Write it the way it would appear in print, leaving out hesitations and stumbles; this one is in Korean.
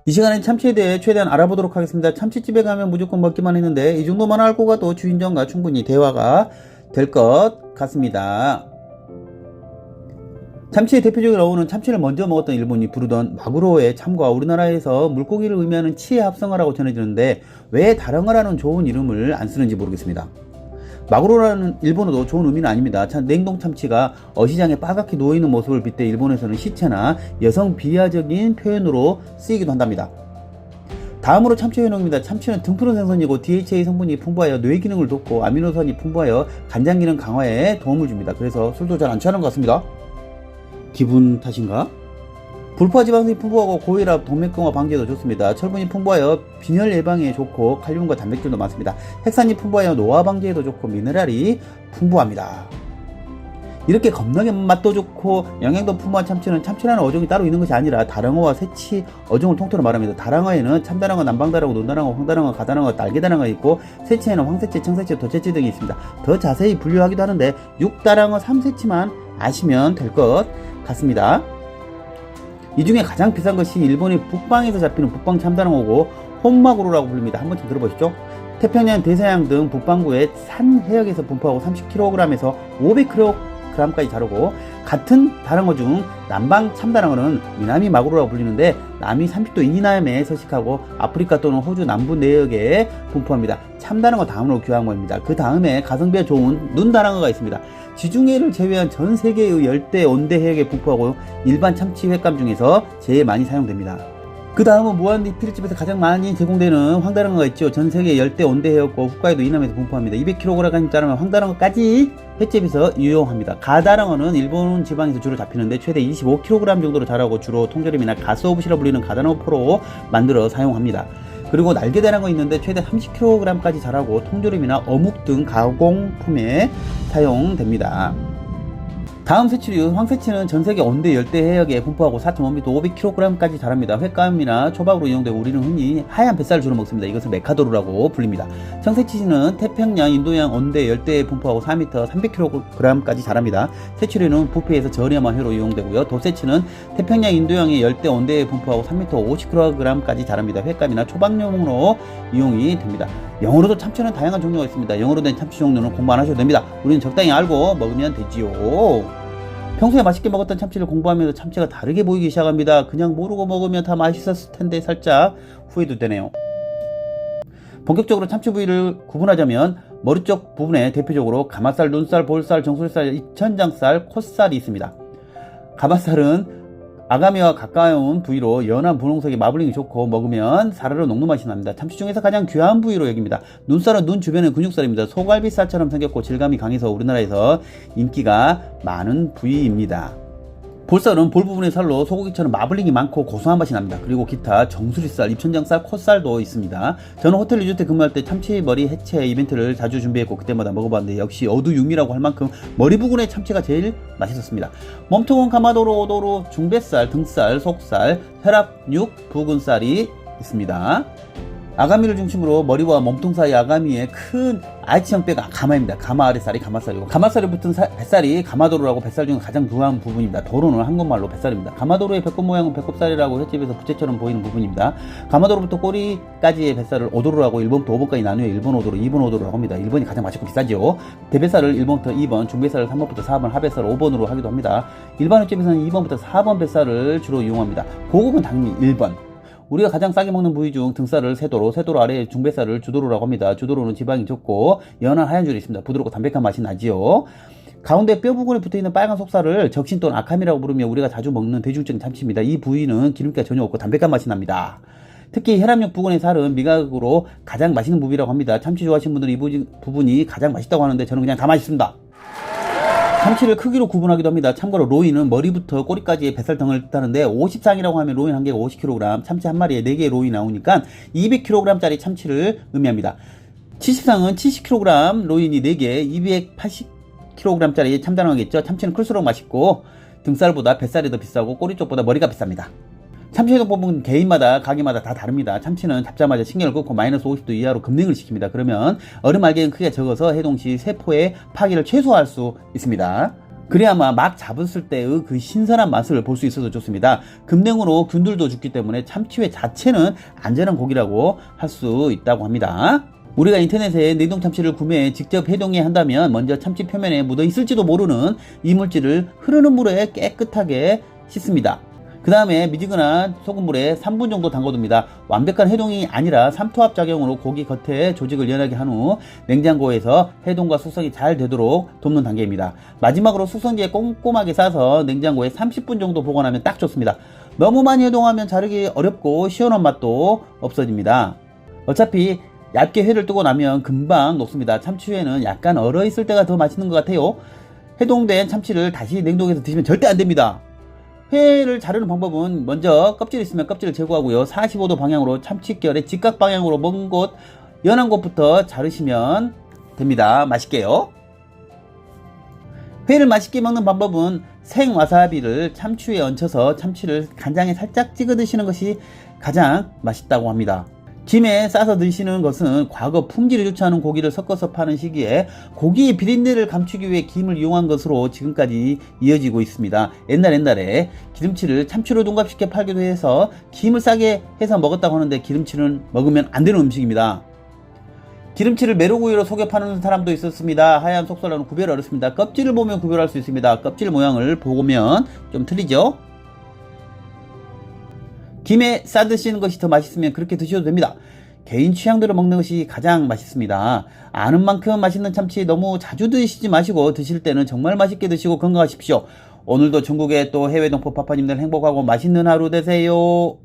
이 시간엔 참치에 대해 최대한 알아보도록 하겠습니다. 참치집에 가면 무조건 먹기만 했는데 이 정도만 알고 가도 주인장과 충분히 대화가 될 것 같습니다. 참치의 대표적으로 나오는 참치를 먼저 먹었던 일본이 부르던 마구로의 참과 우리나라에서 물고기를 의미하는 치의 합성어라고 전해지는데 왜 다랑어라는 좋은 이름을 안 쓰는지 모르겠습니다. 마구로라는 일본어도 좋은 의미는 아닙니다. 냉동 참치가 어시장에 빨갛게 누워있는 모습을 빗대 일본에서는 시체나 여성 비하적인 표현으로 쓰이기도 한답니다. 다음으로 참치 효능입니다. 참치는 등푸른 생선이고 DHA 성분이 풍부하여 뇌 기능을 돕고 아미노산이 풍부하여 간장 기능 강화에 도움을 줍니다. 그래서 술도 잘 안 취하는 것 같습니다. 기분 탓인가? 불포화 지방산이 풍부하고 고혈압, 동맥경화 방지에도 좋습니다. 철분이 풍부하여 빈혈 예방에 좋고 칼륨과 단백질도 많습니다. 핵산이 풍부하여 노화 방지에도 좋고 미네랄이 풍부합니다. 이렇게 겁나게 맛도 좋고 영양도 풍부한 참치는 참치라는 어종이 따로 있는 것이 아니라 다랑어와 새치 어종을 통틀어 말합니다. 다랑어에는 참다랑어, 남방다랑어, 논다랑어, 황다랑어, 가다랑어, 날개다랑어 있고 새치에는 황새치, 청새치, 도새치 등이 있습니다. 더 자세히 분류하기도 하는데 육다랑어, 삼새치만 아시면 될 것 같습니다. 이 중에 가장 비싼 것이 일본의 북방에서 잡히는 북방 참다랑어고 혼마구로라고 불립니다. 한 번쯤 들어보시죠. 태평양, 대서양 등 북반구의 산 해역에서 분포하고 30kg에서 500kg까지 자르고 같은 다랑어 중 남방 참다랑어는 미나미 마구로라고 불리는데 남이 30도 이남에 서식하고 아프리카 또는 호주 남부 내역에 분포합니다. 참다랑어 다음으로 귀화항어입니다. 그 다음에 가성비가 좋은 눈다랑어가 있습니다. 지중해를 제외한 전 세계의 열대 온대 해역에 분포하고 일반 참치 횟감 중에서 제일 많이 사용됩니다. 그 다음은 무한리 피리집에서 가장 많이 제공되는 황다랑어가 있죠. 전 세계 열대 온대 해역과 홋카이도 이남에서 분포합니다. 200kg까지 자르면 황다랑어까지 횟집에서 유용합니다. 가다랑어는 일본 지방에서 주로 잡히는데 최대 25kg 정도로 자라고 주로 통조림이나 가스오부시라 불리는 가다랑어 포로 만들어 사용합니다. 그리고 날개다랑어 있는데 최대 30kg까지 자라고 통조림이나 어묵 등 가공품에 사용됩니다. 다음 새치류 황새치는 전세계 온대 열대 해역에 분포하고 4.5m 500kg까지 자랍니다. 횟감이나 초밥으로 이용되고 우리는 흔히 하얀 뱃살을 주로 먹습니다. 이것을 메카도르라고 불립니다. 청새치는 태평양, 인도양 온대 열대에 분포하고 4m 300kg까지 자랍니다. 새치류는 뷔페에서 저렴한 회로 이용되고요. 도새치는 태평양, 인도양의 열대 온대에 분포하고 3m 50kg까지 자랍니다. 횟감이나 초밥용으로 이용이 됩니다. 영어로도 참치는 다양한 종류가 있습니다. 영어로 된 참치 종류는 공부 안 하셔도 됩니다. 우리는 적당히 알고 먹으면 되지요. 평소에 맛있게 먹었던 참치를 공부하면서 참치가 다르게 보이기 시작합니다. 그냥 모르고 먹으면 다 맛있었을 텐데 살짝 후회도 되네요. 본격적으로 참치 부위를 구분하자면 머리 쪽 부분에 대표적으로 가마살, 눈살, 볼살, 정수리살, 입천장살, 콧살이 있습니다. 가마살은 아가미와 가까운 부위로 연한 분홍색의 마블링이 좋고 먹으면 사르르 녹는 맛이 납니다. 참치 중에서 가장 귀한 부위로 여깁니다. 눈살은 눈 주변의 근육살입니다. 소갈비살처럼 생겼고 질감이 강해서 우리나라에서 인기가 많은 부위입니다. 볼살은 볼 부분의 살로 소고기처럼 마블링이 많고 고소한 맛이 납니다. 그리고 기타 정수리살, 입천장살, 콧살도 있습니다. 저는 호텔 리조트에 근무할 때 참치머리 해체 이벤트를 자주 준비했고 그때마다 먹어봤는데 역시 어두육미라고 할 만큼 머리 부분의 참치가 제일 맛있었습니다. 몸통은 가마도로, 오도로, 중뱃살, 등살, 속살, 혈압6, 부근살이 있습니다. 아가미를 중심으로 머리와 몸통 사이 아가미에 큰 아이치형 뼈가 가마입니다. 가마 아래살이 가마살이고 가마살에 붙은 뱃살이 가마도로라고 뱃살 중 가장 부한 부분입니다. 도로는 한국말로 뱃살입니다. 가마도로의 배꼽 모양은 배꼽살이라고 횟집에서 부채처럼 보이는 부분입니다. 가마도로부터 꼬리까지의 뱃살을 오도로라고 1번부터 5번까지 나누어 1번 오도로, 2번 오도로라고 합니다. 1번이 가장 맛있고 비싸죠. 대뱃살을 1번부터 2번, 중뱃살을 3번부터 4번, 하뱃살을 5번으로 하기도 합니다. 일반 횟집에서는 2번부터 4번 뱃살을 주로 이용합니다. 고급은 당연히 1번. 우리가 가장 싸게 먹는 부위 중 등살을 세도로, 세도로 아래 중뱃살을 주도로라고 합니다. 주도로는 지방이 적고 연한 하얀 줄이 있습니다. 부드럽고 담백한 맛이 나지요. 가운데 뼈 부분에 붙어있는 빨간 속살을 적신 또는 아캄이라고 부르며 우리가 자주 먹는 대중적인 참치입니다. 이 부위는 기름기가 전혀 없고 담백한 맛이 납니다. 특히 혈압력 부분의 살은 미각으로 가장 맛있는 부위라고 합니다. 참치 좋아하시는 분들은 이 부분이 가장 맛있다고 하는데 저는 그냥 다 맛있습니다. 참치를 크기로 구분하기도 합니다. 참고로 로이는 머리부터 꼬리까지의 뱃살 등을 뜻하는데 50상이라고 하면 로인 한 개가 50kg, 참치 한 마리에 4개의 로이 나오니까 200kg짜리 참치를 의미합니다. 70상은 70kg 로인이 4개, 280kg짜리 참다랑어겠죠. 참치는 클수록 맛있고 등살보다 뱃살이 더 비싸고 꼬리 쪽보다 머리가 비쌉니다. 참치 해동법은 개인마다 가게마다 다 다릅니다. 참치는 잡자마자 신경을 끊고 마이너스 50도 이하로 급냉을 시킵니다. 그러면 얼음 알갱이 크기가 적어서 해동 시 세포의 파괴를 최소화할 수 있습니다. 그래야만 막 잡았을 때의 그 신선한 맛을 볼 수 있어서 좋습니다. 금냉으로 균들도 죽기 때문에 참치회 자체는 안전한 고기라고 할 수 있다고 합니다. 우리가 인터넷에 냉동 참치를 구매해 직접 해동해 한다면 먼저 참치 표면에 묻어 있을지도 모르는 이물질을 흐르는 물에 깨끗하게 씻습니다. 그 다음에 미지근한 소금물에 3분 정도 담궈둡니다. 완벽한 해동이 아니라 삼투압 작용으로 고기 겉에 조직을 연하게 한 후 냉장고에서 해동과 숙성이 잘 되도록 돕는 단계입니다. 마지막으로 숙성기에 꼼꼼하게 싸서 냉장고에 30분 정도 보관하면 딱 좋습니다. 너무 많이 해동하면 자르기 어렵고 시원한 맛도 없어집니다. 어차피 얇게 회를 뜨고 나면 금방 녹습니다. 참치회는 약간 얼어있을 때가 더 맛있는 것 같아요. 해동된 참치를 다시 냉동해서 드시면 절대 안됩니다. 회를 자르는 방법은 먼저 껍질이 있으면 껍질을 제거하고요. 45도 방향으로 참치결의 직각 방향으로 먼 곳, 연한 곳부터 자르시면 됩니다. 맛있게요. 회를 맛있게 먹는 방법은 생 와사비를 참치에 얹혀서 참치를 간장에 살짝 찍어 드시는 것이 가장 맛있다고 합니다. 김에 싸서 드시는 것은 과거 품질이 좋지 않은 고기를 섞어서 파는 시기에 고기의 비린내를 감추기 위해 김을 이용한 것으로 지금까지 이어지고 있습니다. 옛날에 기름치를 참치로 둔갑시켜 팔기도 해서 김을 싸게 해서 먹었다고 하는데 기름치는 먹으면 안 되는 음식입니다. 기름치를 메로구이로 속여 파는 사람도 있었습니다. 하얀 속살로는 구별이 어렵습니다. 껍질을 보면 구별할 수 있습니다. 껍질 모양을 보면 좀 틀리죠? 김에 싸 드시는 것이 더 맛있으면 그렇게 드셔도 됩니다. 개인 취향대로 먹는 것이 가장 맛있습니다. 아는 만큼 맛있는 참치 너무 자주 드시지 마시고 드실 때는 정말 맛있게 드시고 건강하십시오. 오늘도 전국의 또 해외 동포 파파님들 행복하고 맛있는 하루 되세요.